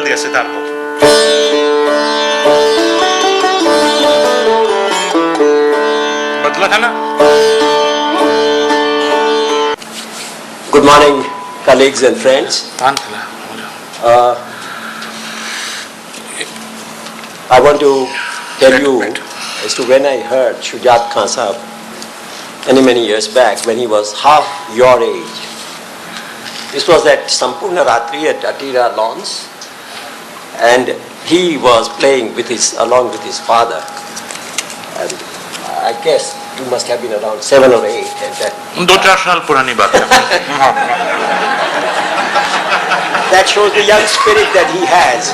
बदल दिया सितार को। बदला था ना। Good morning, colleagues and friends. I want to tell you as to when I heard Shujat Khan Sahab many years back, when he was half your age. This was at Sampurna Ratri at Atira Lawns, and he was playing along with his father. And I guess you must have been around 7 or 8 at that. 2-4 साल पुरानी बात है। That shows the young spirit that he has.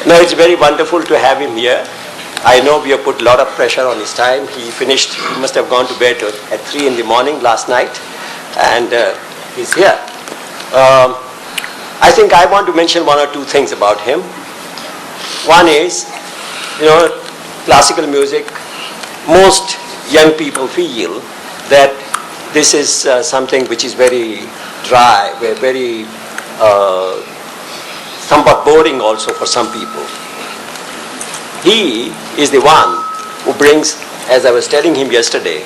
No, it's very wonderful to have him here. I know we have put a lot of pressure on his time. He must have gone to bed at 3 in the morning last night, and he's here. I think I want to mention 1 or 2 things about him. One is, classical music, most young people feel that this is something which is very dry, very somewhat boring also for some people. He is the one who brings, as I was telling him yesterday,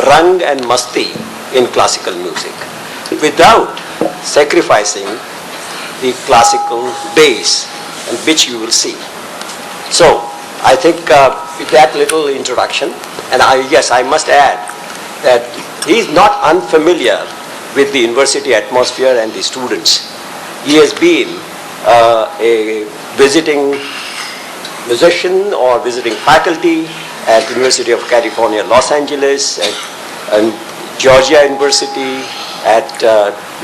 rang and masti in classical music without sacrificing the classical base, and which you will see. So, I think with that little introduction, and I must add that he is not unfamiliar with the university atmosphere and the students. He has been a visiting musician or visiting faculty at the University of California, Los Angeles, and Georgia University, at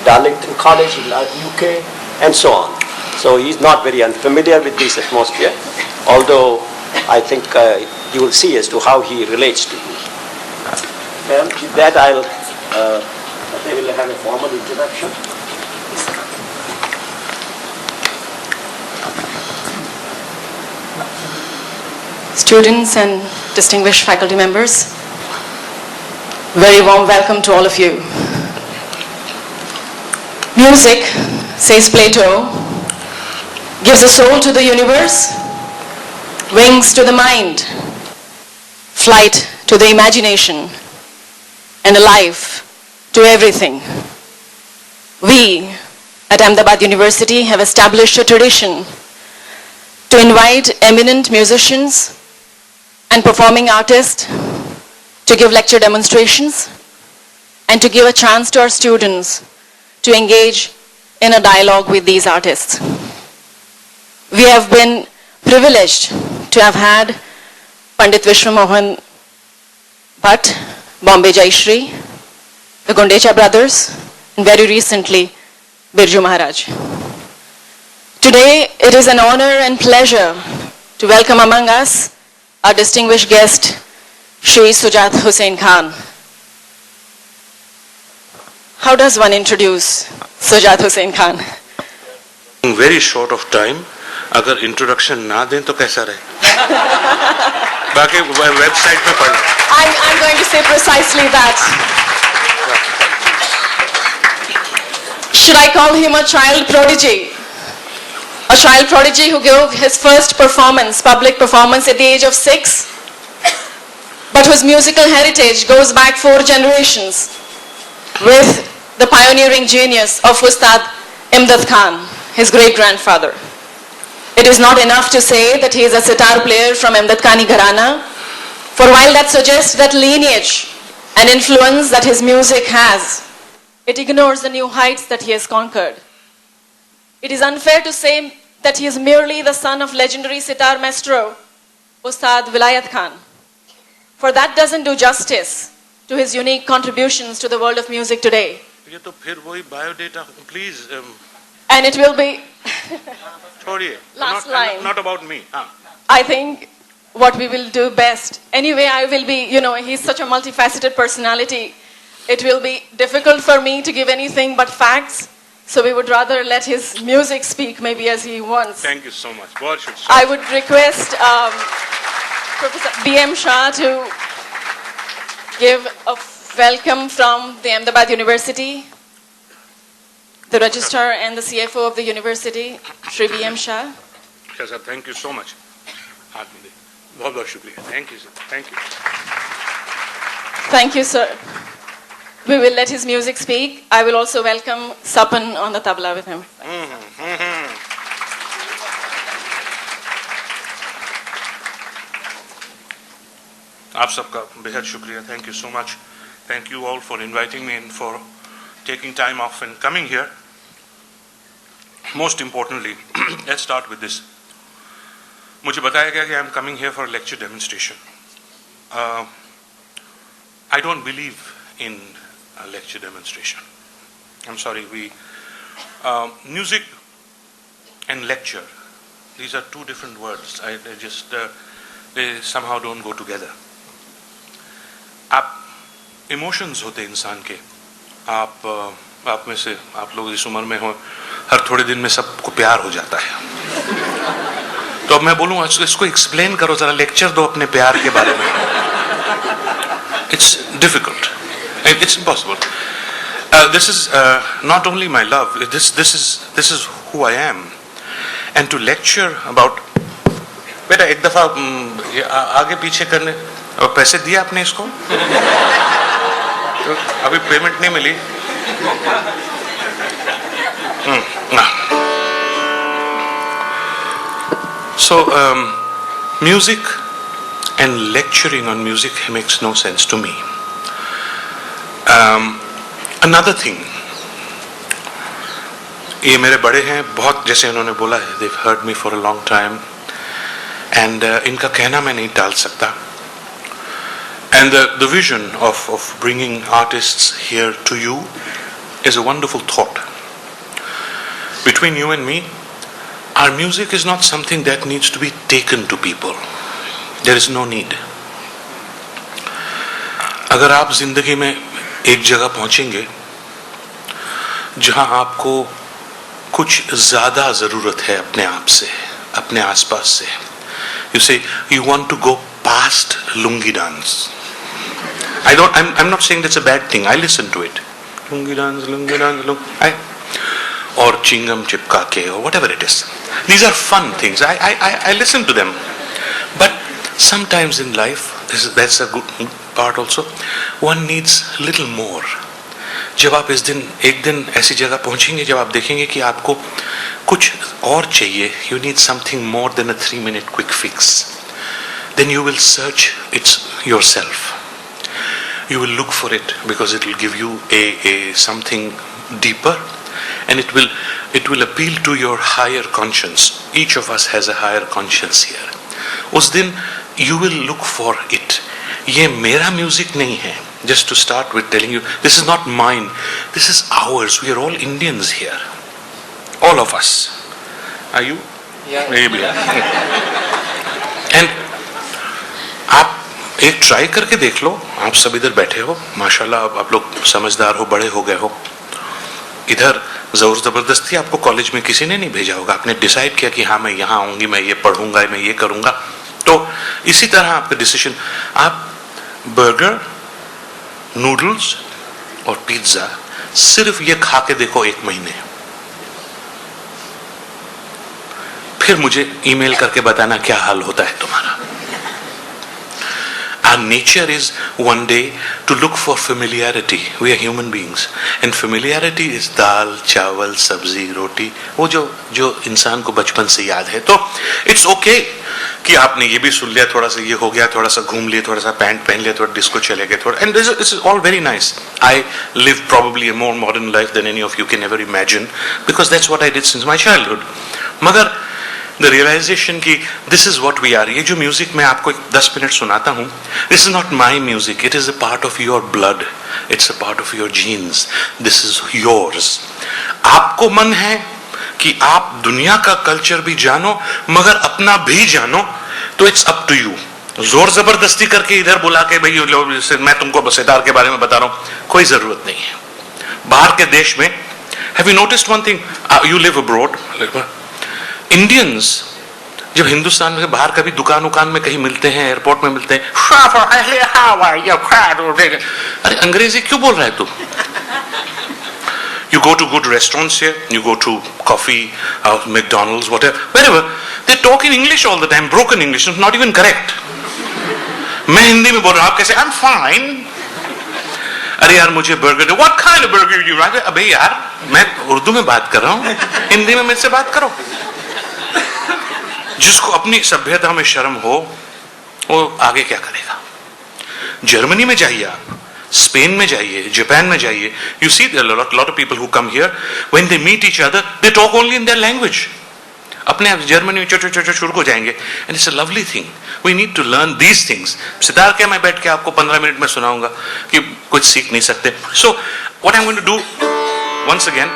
Darlington College in UK, and so on. So he's not very unfamiliar with this atmosphere, although I think you will see as to how he relates to you. With that, I will have a formal introduction. Students and distinguished faculty members, very warm welcome to all of you. Music, says Plato, gives a soul to the universe, wings to the mind, flight to the imagination, and a life to everything. We at Ahmedabad University have established a tradition to invite eminent musicians and performing artists to give lecture demonstrations and to give a chance to our students to engage in a dialogue with these artists. We have been privileged to have had Pandit Vishwa Mohan Bhatt, Bombay Jayashree, the Gondecha brothers, and very recently Birju Maharaj. Today it is an honor and pleasure to welcome among us our distinguished guest, Shri Sujat Hussain Khan. How does one introduce Sujat Hussain Khan? Very short of time. अगर introduction ना दें तो कैसा रहे? बाकी website पे पढ़ लें. I'm going to say precisely that. Should I call him a child prodigy? A child prodigy who gave his first performance, public performance, at the age of 6, but whose musical heritage goes back 4 generations with the pioneering genius of Ustad Imdad Khan, his great-grandfather. It is not enough to say that he is a sitar player from Imdad Khani Gharana, for while that suggests that lineage and influence that his music has, it ignores the new heights that he has conquered. It is unfair to say that he is merely the son of legendary sitar maestro, Ustad Vilayat Khan, for that doesn't do justice to his unique contributions to the world of music today. ये तो फिर वही biodata, please. And it will be last line. Not about me. I think what we will do best. Anyway, I will be, he's such a multifaceted personality. It will be difficult for me to give anything but facts. So we would rather let his music speak maybe as he wants. Thank you so much. I would request Professor B.M. Shah to give a welcome from the Ahmedabad University. the Registrar and the CFO of the University, Shri B.M. Shah. Okay, sir, thank you so much. बहुत बहुत शुक्रिया. Thank you, sir. Thank you. Thank you, sir. We will let his music speak. I will also welcome Sapan on the tabla with him. आप सबका बेहद शुक्रिया. Thank you so much. Thank you all for inviting me and for taking time off and coming here. Most importantly, let's start with this. मुझे बताया गया कि I'm coming here for a lecture demonstration. I don't believe in a lecture demonstration. I'm sorry. Music and lecture, these are two different words. They somehow don't go together. आप emotions होते इंसान के. आप में से आप लोग इस उम्र में हो, हर थोड़े दिन में सबको प्यार हो जाता है. तो अब मैं बोलूँ इसको एक्सप्लेन करो जरा, लेक्चर दो अपने प्यार के बारे में. It's difficult. It's impossible. This is not only my love. This is who I am. And to lecture about. बेटा एक दफा आगे पीछे करने और पैसे दिए आपने इसको? तो अभी पेमेंट नहीं मिली. So music and lecturing on music makes no sense to me. Another thing, ये मेरे बड़े हैं बहुत, जैसे उन्होंने बोला है, they've heard me for a long time, and इनका कहना मैं नहीं टाल सकता. And the vision of bringing artists here to you is a wonderful thought. Between you and me, our music is not something that needs to be taken to people. There is no need. अगर आप जिंदगी में एक जगह पहुंचेंगे जहां आपको कुछ ज्यादा जरूरत है अपने आप से, अपने आसपास से, you say you want to go past lungi dance. I'm not saying that's a bad thing. I listen to it. Lungi dance, or chingam chipka ke, or whatever it is. These are fun things. I listen to them. But sometimes in life, that's a good part also, one needs little more. जब आप एक दिन ऐसी जगह पहुंचेंगे जब आप देखेंगे कि आपको कुछ और चाहिए, you need something more than a 3-minute quick fix. Then you will search it yourself. You will look for it because it will give you a something deeper, and it will appeal to your higher conscience. Each of us has a higher conscience here. उस दिन you will look for it. ये मेरा music नहीं है. Just to start with telling you, this is not mine. This is ours. We are all Indians here. All of us. Are you? Yeah. Maybe. And आप एक try करके देख लो. आप सब इधर बैठे हो, माशाल्लाह आप लोग समझदार हो, बड़े हो गए हो. इधर जोर जबरदस्ती आपको कॉलेज में किसी ने नहीं भेजा होगा. आपने डिसाइड किया कि हाँ मैं यहाँ आऊंगी, मैं ये पढ़ूंगा, मैं ये करूंगा. तो इसी तरह आपका डिसीजन, आप बर्गर, नूडल्स और पिज्जा सिर्फ ये खा के देखो 1 महीने, फिर मुझे ईमेल करके बताना क्या हाल होता है तुम्हारा. Our nature is one day to look for familiarity. We are human beings, and familiarity is दाल, चावल, सब्जी, रोटी, वो जो इंसान को बचपन से याद है. तो it's okay कि आपने ये भी सुन लिया, थोड़ा सा ये हो गया, थोड़ा सा घूम लिया, थोड़ा सा पैंट पहन लिया, थोड़ा डिस्को चले गए, थोड़ा, and this is all very nice. I live probably a more modern life than any of you can ever imagine, because that's what I did since my childhood. मगर the realization कि this is what we are. ये जो music मैं आपको 10 minute सुनाता हूँ, this is not my music. It is a part of your blood. It's a part of your genes. This is yours. आपको मन है कि आप दुनिया का कल्चर भी जानो मगर अपना भी जानो, तो it's up to you. जोर जबरदस्ती करके इधर बुला के भाई मैं तुमको सितार के बारे में बता रहा हूँ, कोई जरूरत नहीं है. बाहर के देश में, have you noticed one thing? You live abroad. Indians जब हिंदुस्तान में बाहर कभी दुकान में कहीं मिलते हैं, एयरपोर्ट में मिलते हैं, अरे अंग्रेजी क्यों बोल रहा है तू? You go to good restaurants here, you go to coffee, McDonald's, whatever, wherever, they talk in English all the time, broken English, it's not even correct. मैं हिंदी में बोल रहा हूँ, आप कैसे? I'm fine. अरे यार मुझे burger they. What kind of burger you like? अबे यार मैं उर्दू में बात कर रहा हूँ, हिंदी में मेरे से बात करो. जिसको अपनी सभ्यता में शर्म हो वो आगे क्या करेगा? जर्मनी में जाइए आप, स्पेन में जाइए, जापान में जाइए, you see there are a lot of people who come here, when they meet each other, they talk only in their language. अपने आप जर्मनी में छोटे शुरू हो जाएंगे, and it's a lovely thing. We need to learn these things. Sitar क्या मैं बैठ के आपको 15 मिनट में सुनाऊंगा कि कुछ सीख नहीं सकते. So what I'm going to do once again,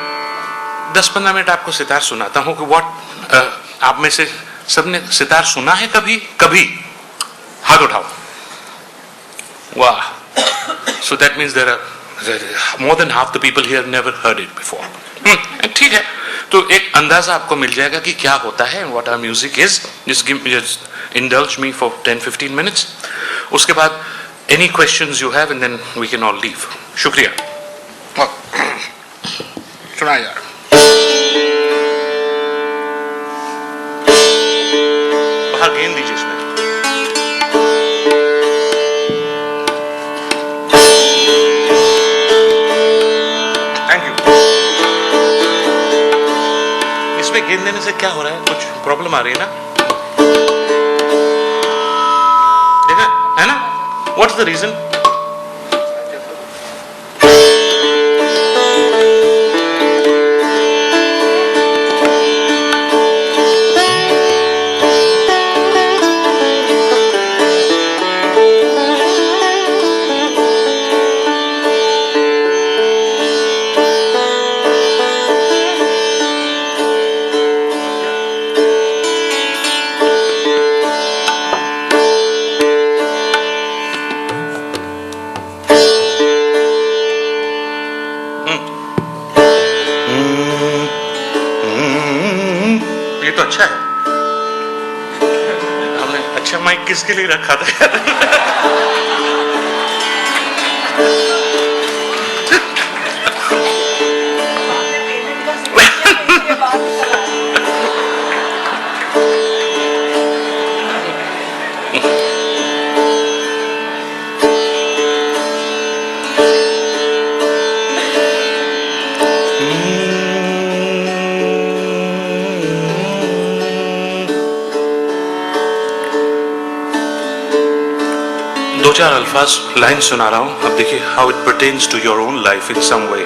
10-15 minute आपको सितार सुनाता हूँ कि what आप में से सबने सितार सुना है कभी? कभी हाथ उठाओ. वाह. So that means there are more than half the people here never heard it before. ठीक है, तो एक अंदाजा आपको मिल जाएगा कि क्या होता है, what our music is. Just indulge me for 10-15 minutes. उसके बाद any questions you have and then we can all leave. शुक्रिया. सुना यार. बाहर गेंद दीजिए इसमें. गेंद देने से क्या हो रहा है? कुछ प्रॉब्लम आ रही है ना? देखा है ना? What's the reason? अच्छा है. हमने अच्छा माइक किसके लिए रखा था? दो चार अल्फाज लाइन सुना रहा हूं, अब देखिए how it pertains to your own life in some way.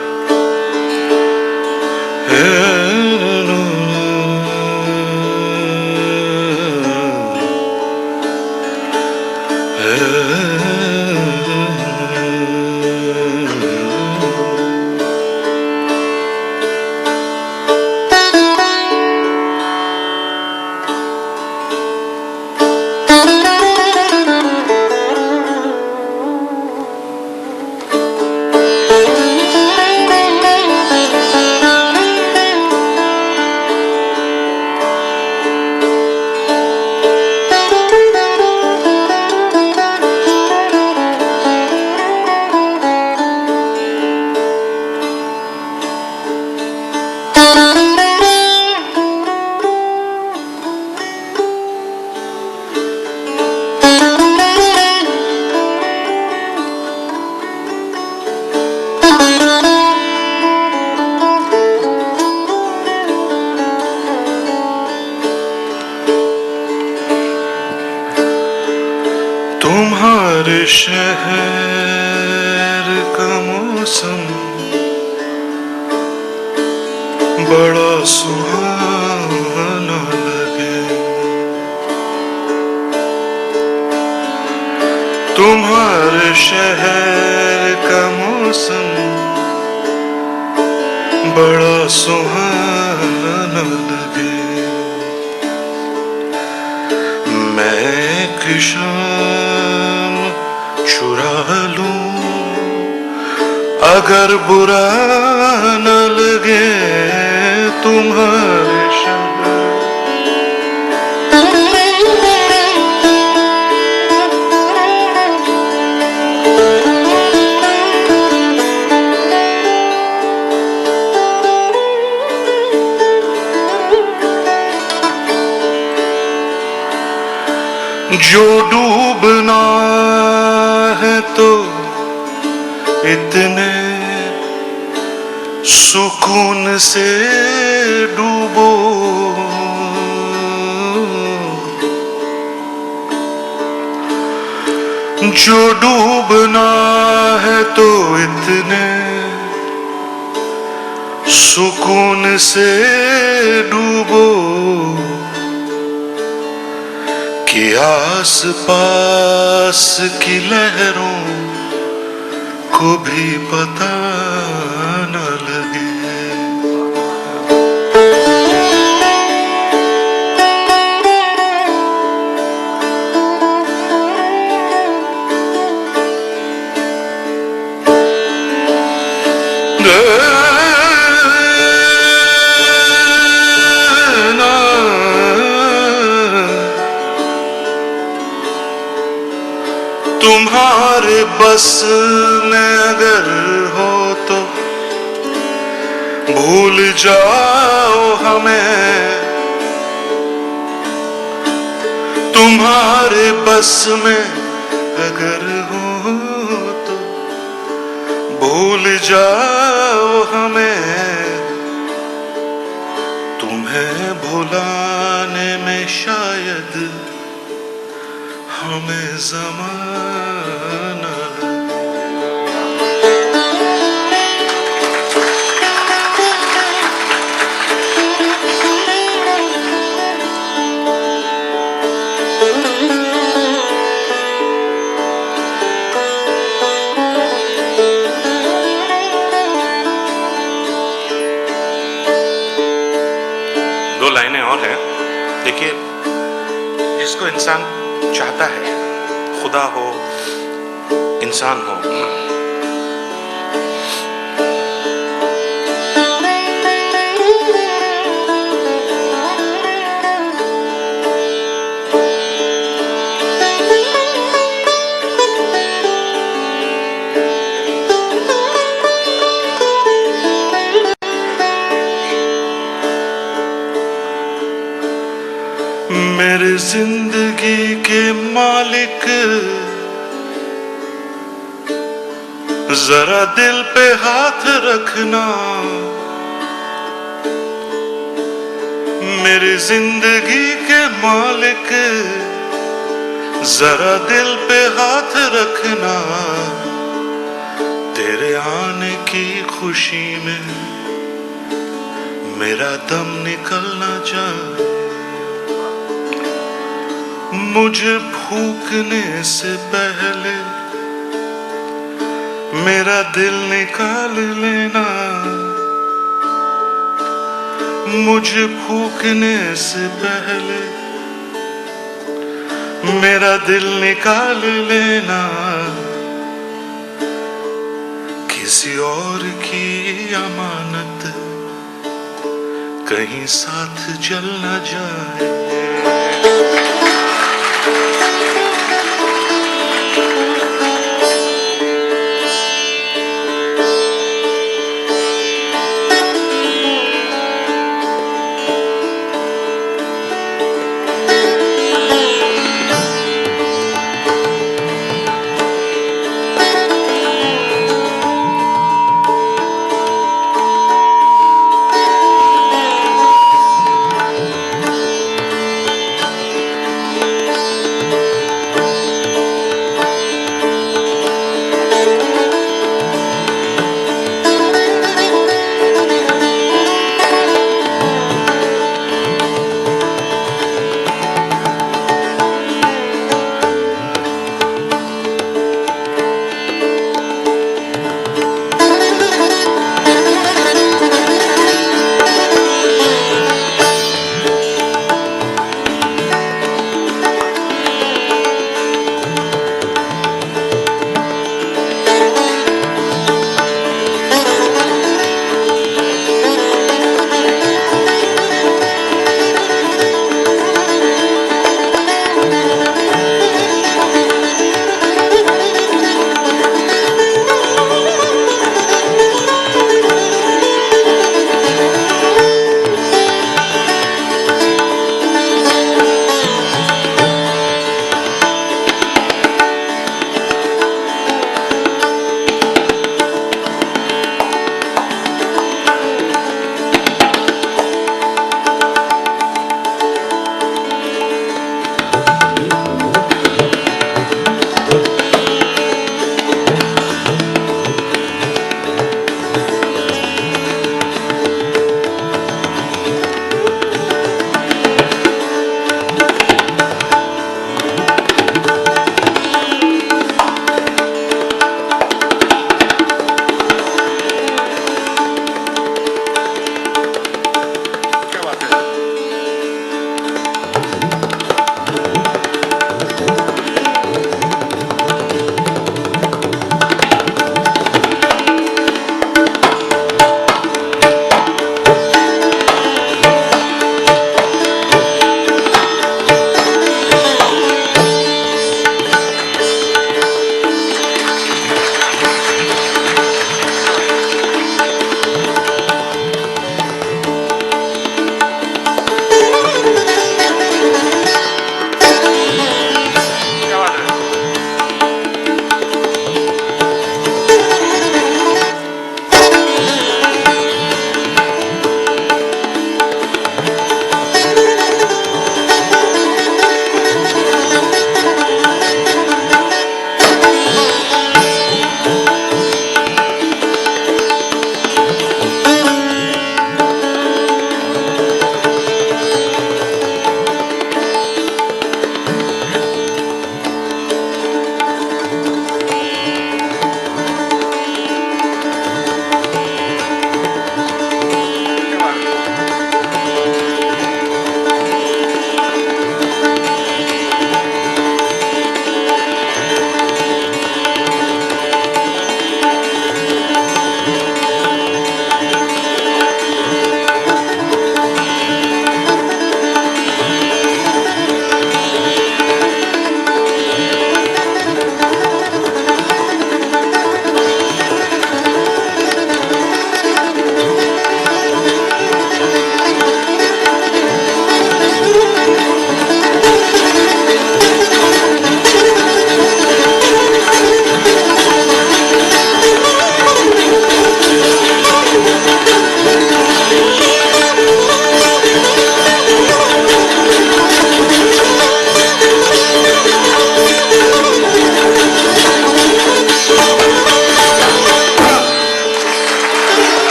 तुम्हारे शहर का मौसम बड़ा सुहाना लगे. तुम्हारे शहर का मौसम बड़ा सुहाना लगे. मैं शाम चुरा लूं अगर बुरा न लगे तुम्हारे शहर. जो डूबना है तो इतने सुकून से डूबो, जो डूबना है तो इतने सुकून से डूबो कि आस पास की लहरों को भी पता न लगे। तुम्हारे बस में अगर हो तो भूल जाओ हमें, तुम्हारे बस में अगर हो तो भूल जाओ हमें, तुम्हें भुलाने में शायद हमें ज़माना दो लाइनें और हैं। देखिए, जिसको इंसान चाहता है, खुदा हो इंसान हो, मेरे जिंदगी के मालिक जरा दिल पे हाथ रखना, मेरी जिंदगी के मालिक जरा दिल पे हाथ रखना, तेरे आने की खुशी में मेरा दम निकल ना जाए, मुझे फूकने से पहले मेरा दिल निकाल लेना, मुझे फूकने से पहले मेरा दिल निकाल लेना, किसी और की अमानत कहीं साथ जल न जाए।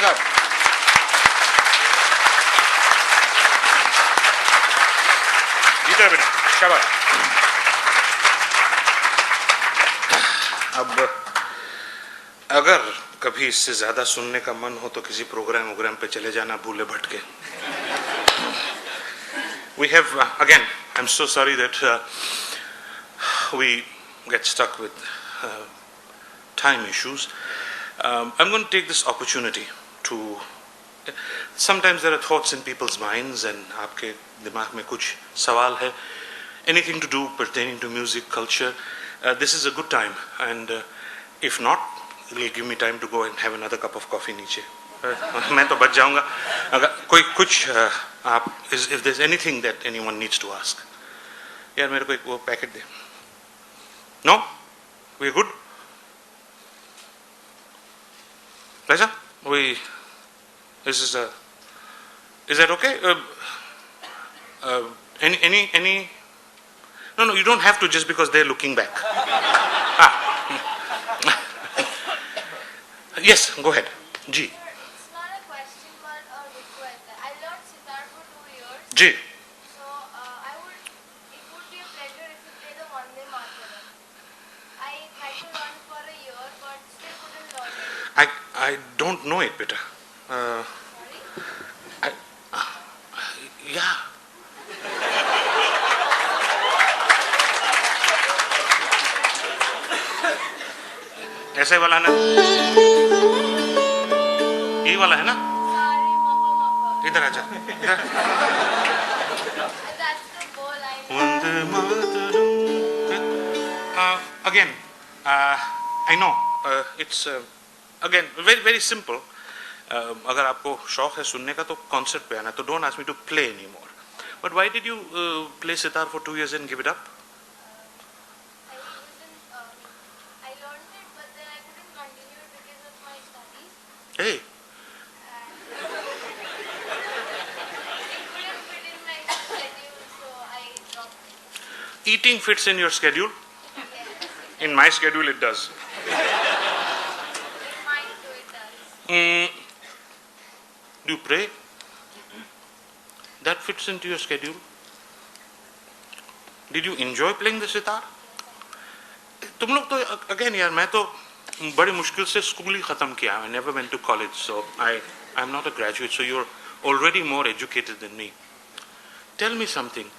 साहब। जीता बेटा, शाबाश। अब अगर कभी इससे ज्यादा सुनने का मन हो तो किसी प्रोग्राम पे चले जाना, भूले भटके। We have again, I'm so sorry that we get stuck with time issues. I'm going to take this opportunity to. Sometimes there are thoughts in people's minds, and आपके दिमाग में कुछ सवाल है, anything to do pertaining to music, culture. This is a good time, and if not, it will give me time to go and have another cup of coffee नीचे. मैं तो बच जाऊंगा. अगर कोई कुछ आप, if there's anything that anyone needs to ask, यार मेरे को एक वो packet they. No, we're good. Raja, is that okay? Any? No, you don't have to just because they're looking back. Yes, go ahead. Ji. It's not a question but a request. I learned sitar for 2 years. Ji. So it would be a pleasure if you play the Vande Mataram. I tried to learn for a year but still couldn't learn it. I don't know it, beta. Sorry? Yeah. ऐसे वाला ना, ये वाला है ना, Sorry, Mappa. इधर आजा. इधर. That's the goal I know. Vande Mataram. Again, I know it's again very very simple. अगर आपको शौक है सुनने का तो कॉन्सर्ट पे आना, तो don't ask me to play anymore. But why did you play sitar for 2 years and give it up? I learned it but then I couldn't continue it because of my studies. Hey, It couldn't fit in my schedule so I dropped it. eating fits in your schedule. Yes. In my schedule, it does. In mine too it does. Do you pray? That fits into your schedule. Did you enjoy playing the sitar? तुम लोग तो again यार, मैं तो बड़े मुश्किल से school ही खत्म किया. I never went to college, so I'm not a graduate. So you're already more educated than me. Tell me something.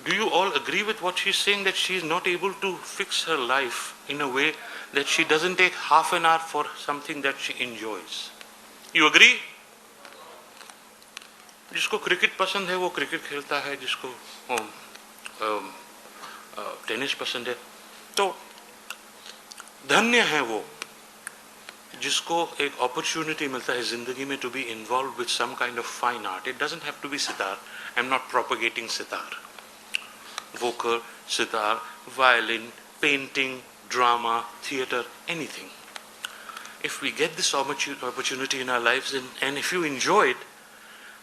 Do you all agree with what she's saying, that she is not able to fix her life in a way that she doesn't take half an hour for something that she enjoys? You agree? जिसको cricket पसंद है वो cricket खेलता है, जिसको tennis पसंद है, तो धन्य है वो जिसको एक अपॉर्चुनिटी मिलता है जिंदगी में to be involve with some kind of fine art. It doesn't have to be sitar. I am not propagating sitar. Vocal, sitar, violin, painting, drama, theatre, anything. If we get this opportunity in our lives and if you enjoy it,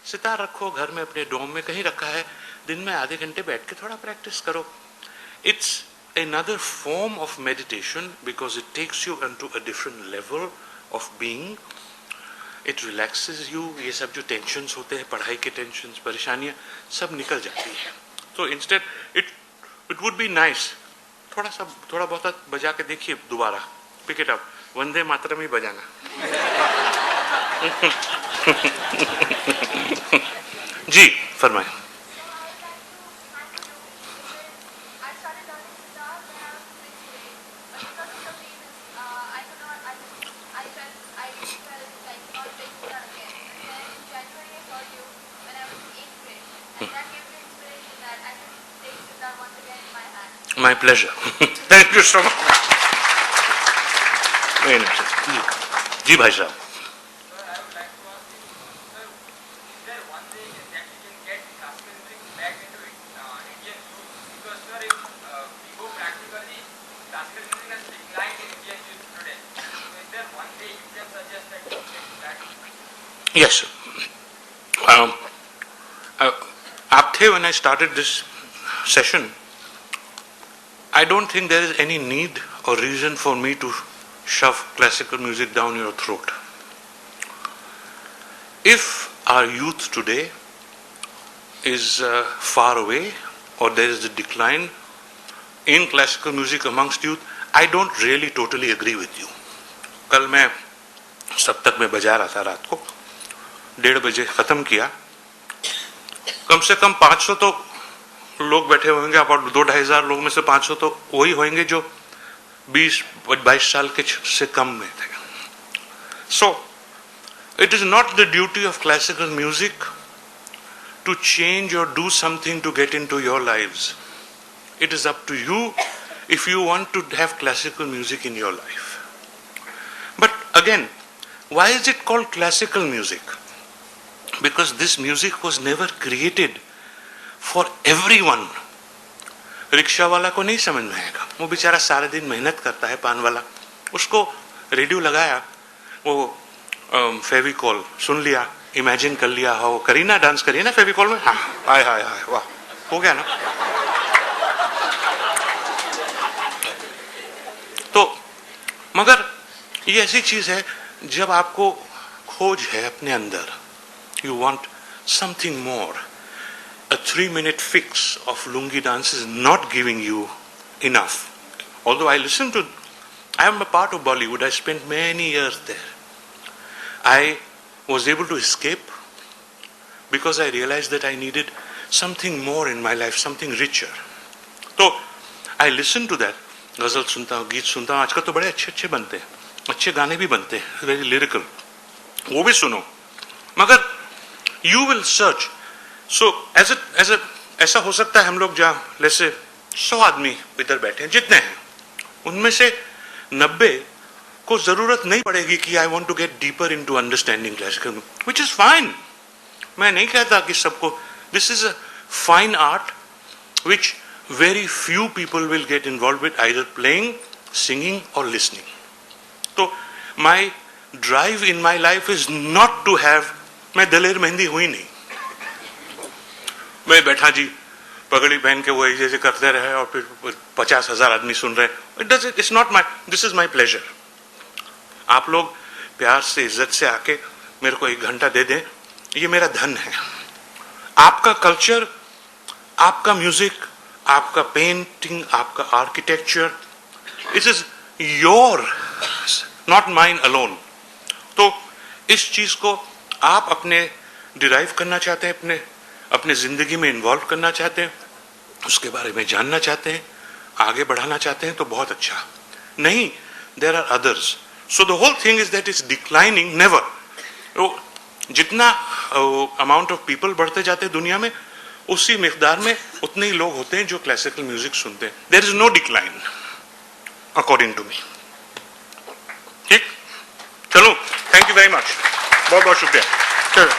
sitar रखो घर में, अपने डोम में कहीं रखा है, दिन में आधे घंटे बैठ के थोड़ा प्रैक्टिस करो. It's another form of meditation because it takes you into a different level of being. It relaxes you. ये सब जो tensions होते हैं, पढ़ाई के tensions, परेशानियाँ, सब निकल जाती है. So instead, it would be nice. थोड़ा बहुत बजा के देखिए दोबारा. Pick it up. Vande Mataram ही बजाना. जी फरमाए. I started learning guitar when I was 6th grade, but because of the reasons, I felt like not playing guitar again. And then in January I saw you when I was in 8th grade, and that gave me inspiration that I should take guitar once again in my hand. My pleasure. Thank you so much. Very nice. जी भाई साहब. Sir, I would like to ask you, sir, is there one way that we can get classical music back into Indian youth? Because, sir, if we go practically, classical music has declined in Indian youth today. So, is there one way you can suggest that we get back? Yes. आप थे when I started this session. I don't think there is any need or reason for me to shove classical music down your throat. if our youth today is far away or there is a decline in classical music amongst youth, I don't really totally agree with you. कल मैं सप्तक में बजा रहा था, रात को 1:30 बजे खत्म किया, कम से कम 500 तो लोग बैठे होंगे, आप 2-2.5 हजार लोग में से 500 तो वही होंगे जो 20-22 साल के से कम में थे. So it is not the duty of classical music to change or do something to get into your lives. It is up to you if you want to have classical music in your life. But again, why is it called classical music? Because this music was never created for everyone. Rickshaw वाला को नहीं समझ में आएगा, वो बेचारा सारे दिन मेहनत करता है, पान वाला, उसको रेडियो लगाया, वो फेविकॉल सुन लिया, इमेजिन कर लिया, हाँ वो करीना डांस करिए ना फेविकॉल में, हाँ हाय हाय हाय वाह, हो गया ना. तो मगर ये ऐसी चीज है जब आपको खोज है अपने अंदर, you want something more. A 3-minute fix of lungi dance is not giving you enough. Although I am a part of Bollywood, I spent many years there. I was able to escape because I realized that I needed something more in my life, something richer. So I listened to that. गजल सुनता हूँ, गीत सुनता हूँ, आजकल तो बड़े अच्छे अच्छे बनते हैं, अच्छे गाने भी बनते हैं, वेरी लिरिकल, वो भी सुनो. मगर you will search. So ऐसा हो सकता है हम लोग जहाँ जैसे 100 आदमी इधर बैठे हैं, जितने हैं उनमें से 90 को जरूरत नहीं पड़ेगी कि I want to get deeper into understanding classical, which is fine. मैं नहीं कहता कि सबको, this is a fine art which very few people will get involved with, either playing, singing or listening. So my drive in my life is not to have, मैं दलेर मेहंदी हुई नहीं, मैं बैठा जी पगड़ी पहन के वो जैसे करते रहे और फिर 50,000 आदमी सुन रहे. It's not my, this is my pleasure. आप लोग प्यार से इज्जत से आके मेरे को 1 घंटा दे दें, ये मेरा धन है. आपका कल्चर, आपका म्यूजिक, आपका पेंटिंग, आपका architecture, it is your, not mine alone. तो इस चीज को आप अपने डिराइव करना चाहते हैं, अपने जिंदगी में इन्वॉल्व करना चाहते हैं, उसके बारे में जानना चाहते हैं, आगे बढ़ाना चाहते हैं, तो बहुत अच्छा. नहीं, there are others. So the whole thing is that is declining never. जितना अमाउंट ऑफ पीपल बढ़ते जाते हैं दुनिया में, उसी मिकदार में उतने ही लोग होते हैं जो क्लासिकल म्यूजिक सुनते हैं. There is no decline according to me. ठीक, चलो, थैंक यू वेरी मच, बहुत बहुत शुक्रिया. चलो.